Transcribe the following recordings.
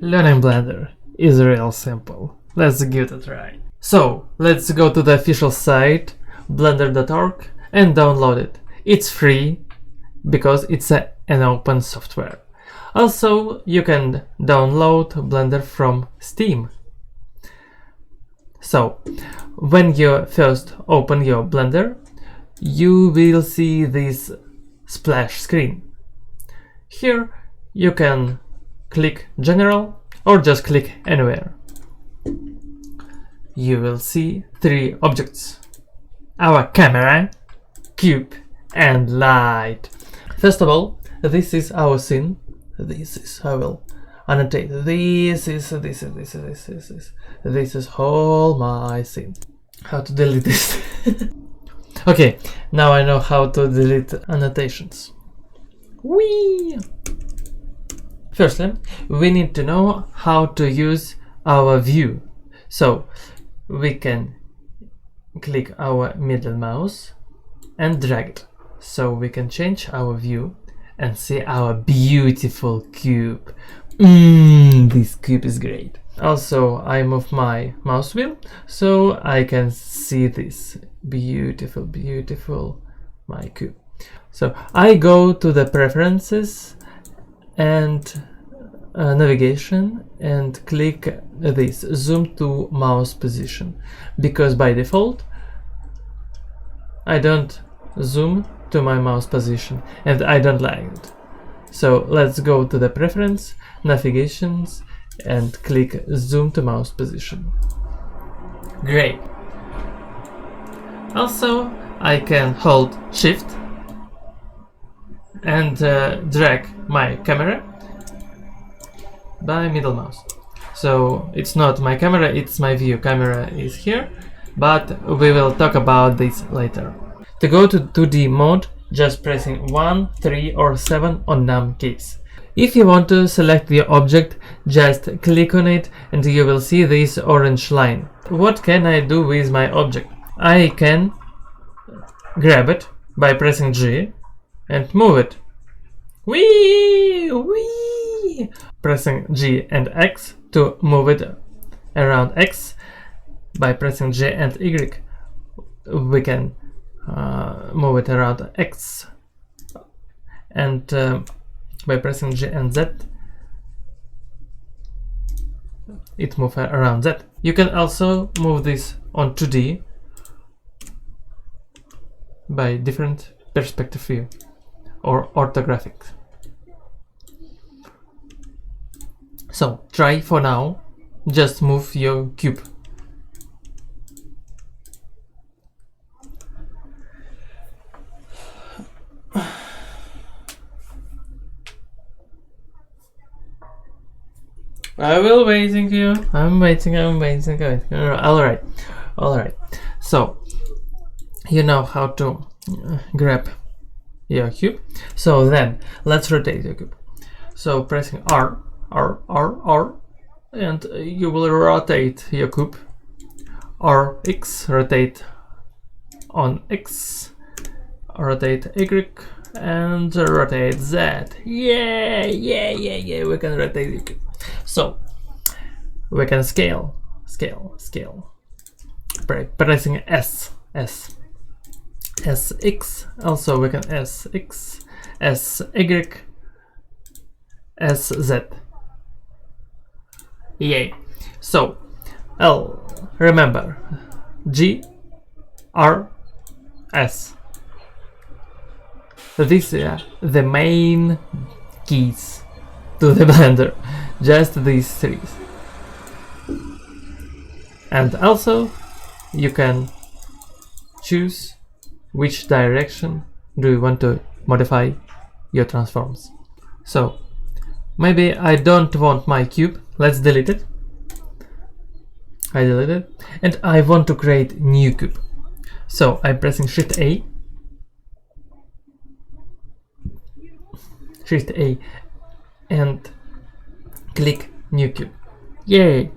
Learning Blender is real simple. Let's give it a try. So, let's go to the official site blender.org and download it. It's free because it's an open software. Also, you can download Blender from Steam. So, when you first open your Blender, you will see this splash screen. Here you can click General or just click anywhere. You will see three objects: our camera, cube, and light. First of all, this is our scene. This is, I will annotate. This is all my scene. How to delete this? Okay, now I know how to delete annotations. Whee! Firstly, we need to know how to use our view. So we can click our middle mouse and drag it. So we can change our view and see our beautiful cube. This cube is great. Also, I move my mouse wheel so I can see this beautiful my cube. So I go to the preferences and navigation and click this zoom to mouse position, because by default I don't zoom to my mouse position and I don't like it. So let's go to the preference, navigations, and click zoom to mouse position. Great. Also, I can hold shift and drag my camera by middle mouse. So it's not my camera, it's my view. Camera is here, but we will talk about this later. To go to 2D mode, just pressing 1, 3 or 7 on num keys. If you want to select the object, just click on it and you will see this orange line. What can I do with my object? I can grab it by pressing G and move it. Whee! Whee! Pressing G and X to move it around X. By pressing G and Y, we can move it around X. And by pressing G and Z, it moves around Z. You can also move this on 2D by different perspective view or orthographic. So try for now, just move your cube. I will waiting you. I'm waiting. Alright. So you know how to grab your cube. So then let's rotate your cube. So pressing R, and you will rotate your cube. Or X, rotate on X, rotate Y, and rotate Z. Yeah, we can rotate the cube. So we can scale by pressing S, SX. Also we can SX, SY, SZ. Yay. So L, remember, G, R, S. These are the main keys to the Blender, just these three. And also you can choose which direction do you want to modify your transforms. So maybe I don't want my cube, let's delete it. I delete it, and I want to create new cube. So I'm pressing Shift A, and click new cube. Yay!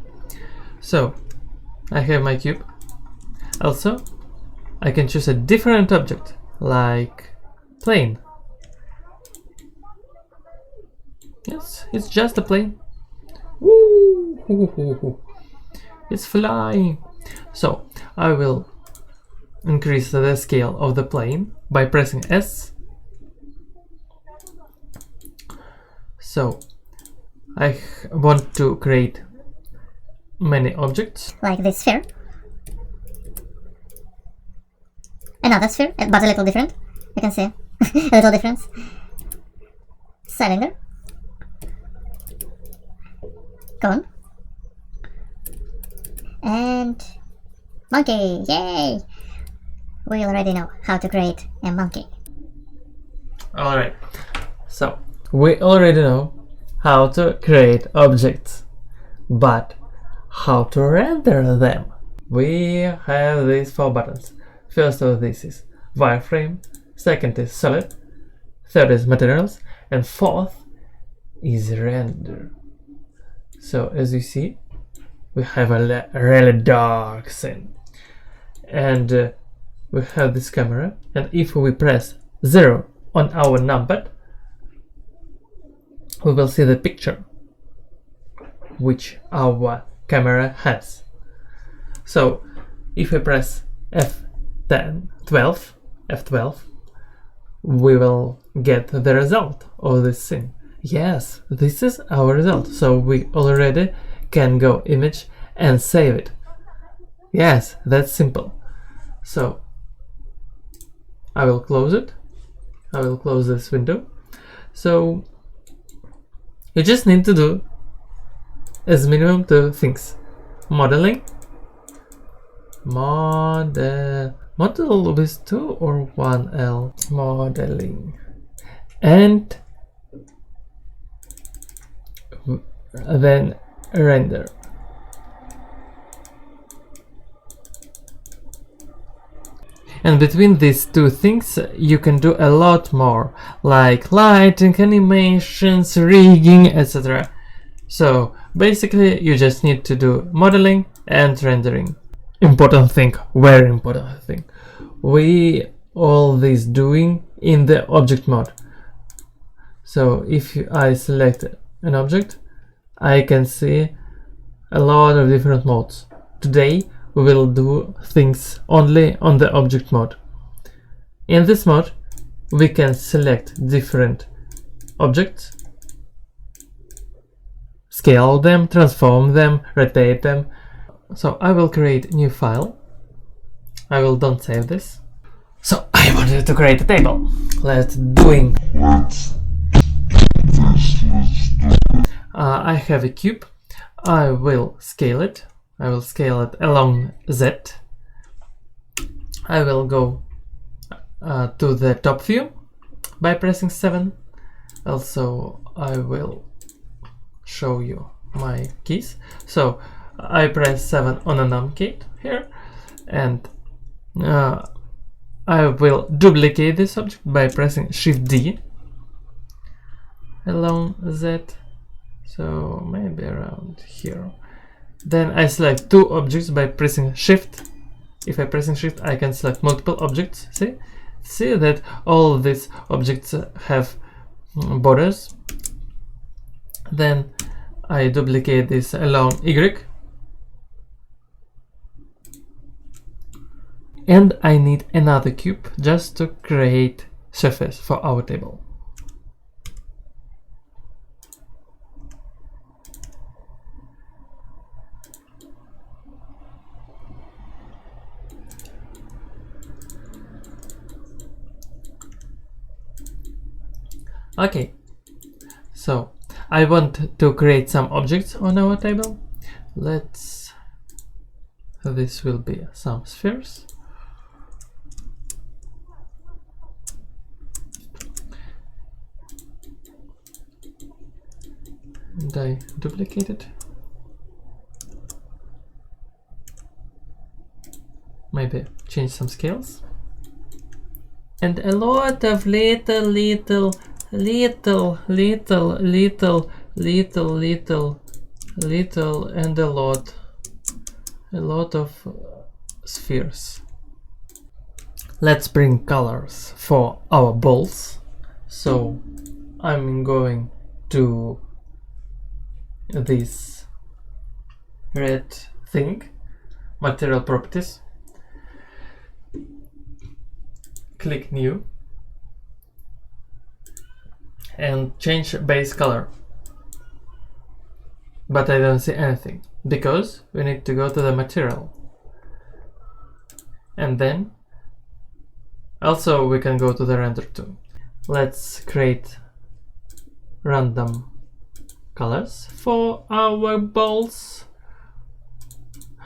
So I have my cube. Also I can choose a different object like plane. Yes, it's just a plane. Woo! It's flying. So I will increase the scale of the plane by pressing S. So I want to create many objects. Like this sphere. Another sphere, but a little different. You can see a little difference. Cylinder. Cone. And monkey. Yay! We already know how to create a monkey. Alright, so we already know how to create objects, but how to render them? We have these 4 buttons. First of this is wireframe, second is solid, third is materials, and fourth is render. So as you see, we have a really dark scene, and we have this camera, and if we press 0 on our numpad, we will see the picture which our camera has. So if we press F12, we will get the result of this scene. Yes, this is our result. So we already can go image and save it. Yes, that's simple. So I will close it. I will close this window. So you just need to do as minimum 2 things. Modeling. Model with 2 or 1 L. Modeling. And then render. And between these 2 things you can do a lot more, like lighting, animations, rigging, etc. So basically you just need to do modeling and rendering. Important thing, very important thing. We all this doing in the object mode. So if I select an object, I can see a lot of different modes. Today we will do things only on the object mode. In this mode we can select different objects, scale them, transform them, rotate them. So I will create a new file. I will don't save this. So I wanted to create a table. Let's doing. I have a cube. I will scale it. I will scale it along Z. I will go to the top view by pressing 7. Also, I will show you my keys. So I press 7 on a num key here, and I will duplicate this object by pressing Shift D along Z. So maybe around here. Then I select 2 objects by pressing Shift. If I pressing Shift, I can select multiple objects. See that all these objects have borders. Then I duplicate this along Y. And I need another cube just to create surface for our table. Okay, so I want to create some objects on our table. This will be some spheres. And I duplicate it. Maybe change some scales. And a lot of little and a lot of spheres. Let's bring colors for our balls. So I'm going to this red thing, material properties, click new, and change base color. But I don't see anything because we need to go to the material. And then also we can go to the render too. Let's create random colors for our balls.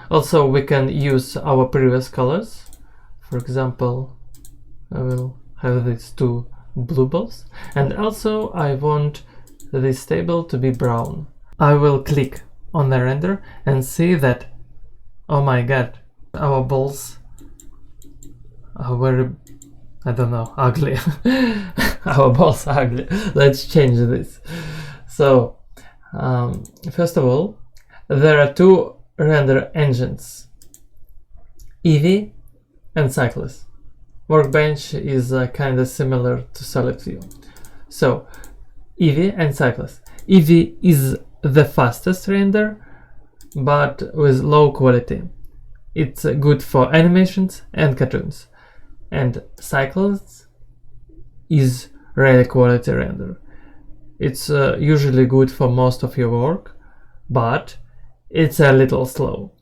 Also we can use our previous colors. For example, I will have these two blue balls, and also I want this table to be brown. I will click on the render and see that, oh my god, our balls are very, I don't know, ugly. Our balls are ugly. Let's change this. So first of all, there are two render engines, Eevee and Cyclist. Workbench is kind of similar to Solid View. So Eevee and Cyclist. Eevee is the fastest render, but with low quality. It's good for animations and cartoons. And Cyclist is really quality render. It's usually good for most of your work, but it's a little slow.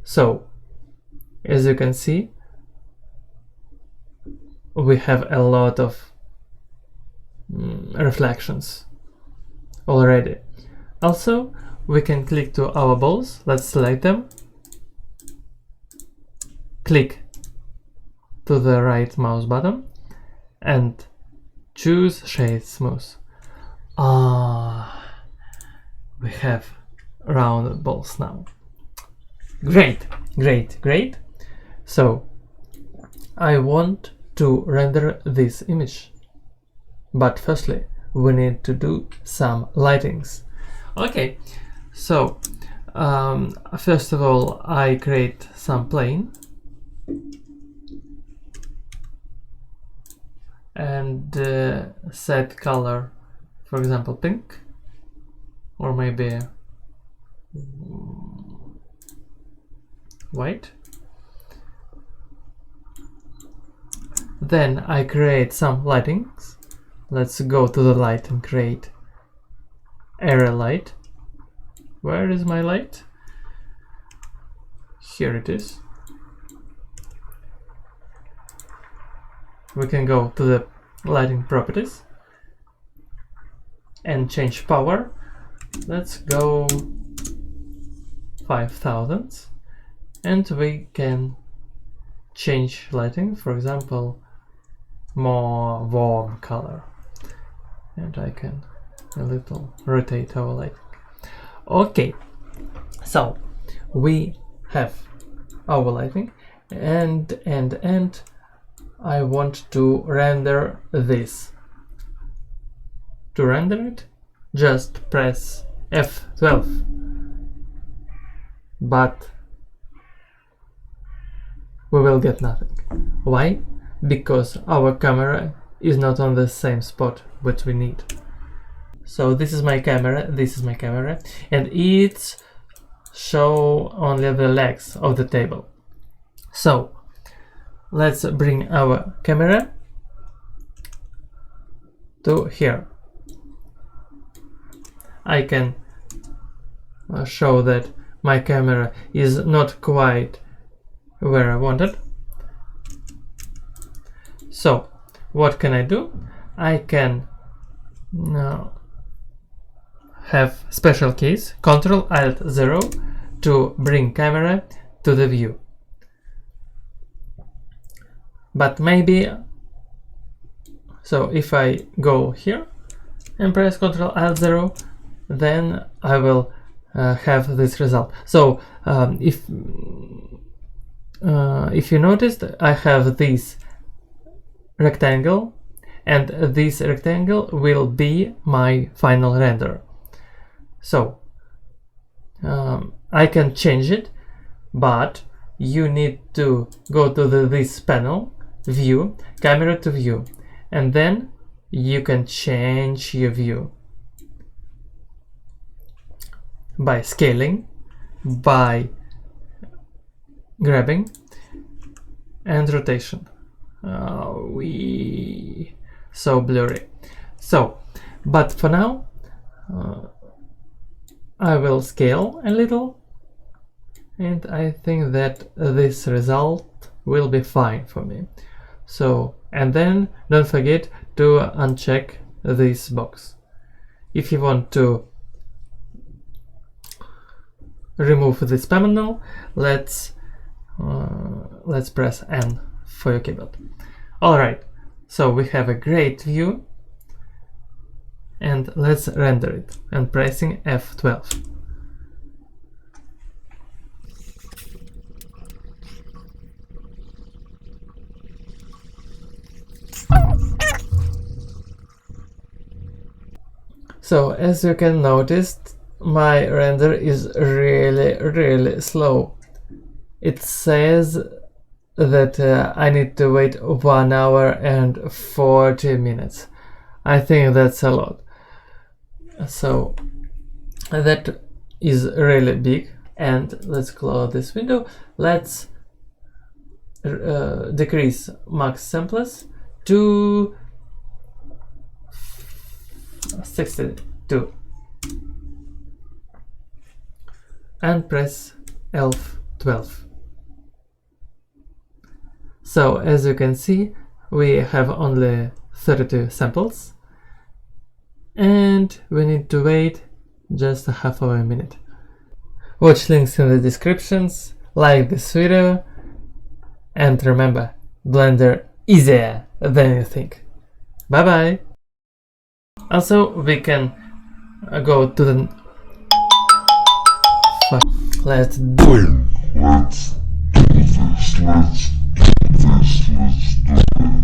So as you can see, we have a lot of reflections already. Also, we can click to our balls. Let's select them. Click to the right mouse button and choose Shade Smooth. We have round balls now. Great, great, great. So I want to render this image, but firstly we need to do some lightings. Okay, so first of all I create some plane and set color, for example pink, or maybe white. Then I create some lightings. Let's go to the light and create area light. Where is my light? Here it is. We can go to the lighting properties and change power. Let's go 5000, and we can change lighting, for example more warm color, and I can a little rotate our lighting. Okay, so we have our lighting, and I want to render this. To render it, just press F12, but we will get nothing. Why? Because our camera is not on the same spot what we need. So this is my camera, and it show only the legs of the table. So let's bring our camera to here. I can show that my camera is not quite where I wanted. So what can I do? I can now have special keys, Ctrl-Alt-0 to bring camera to the view. But maybe, so if I go here and press Ctrl-Alt-0, then I will have this result. So if you noticed, I have this rectangle, and this rectangle will be my final render. So I can change it, but you need to go to this panel, view, camera to view, and then you can change your view. by scaling, by grabbing, and rotation. So blurry. So, but for now, I will scale a little, and I think that this result will be fine for me. So, and then don't forget to uncheck this box. If you want to remove this panel, let's press N for your keyboard. Alright, so we have a great view, and let's render it, and pressing F12. So as you can notice, my render is really slow. It says that I need to wait 1 hour and 40 minutes. I think that's a lot. So that is really big, and let's close this window. Let's decrease max samples to 62 and press F12. So as you can see, we have only 32 samples, and we need to wait just a half of a minute. Watch links in the descriptions, like this video, and remember, Blender easier than you think. Bye bye! Also, we can go to the... Let's do it!